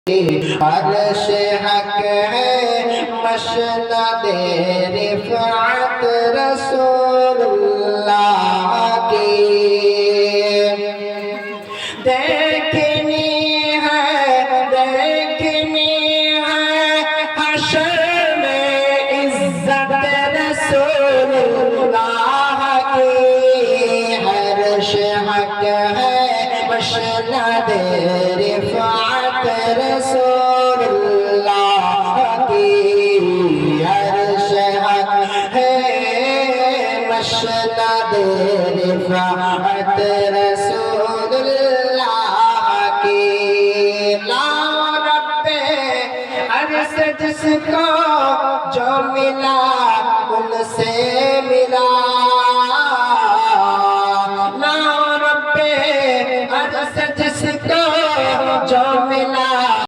عرش حق ہے مسند رفعت رسول اللہ کی دیکھنی ہے حشر میں عزت رسول اللہ کی عرش حق ہے مسند رفعت رسول اللہ کی عرش حق ہے مسند رفعت رسول اللہ کی لا رب عرش جس کو جو ملا ان سے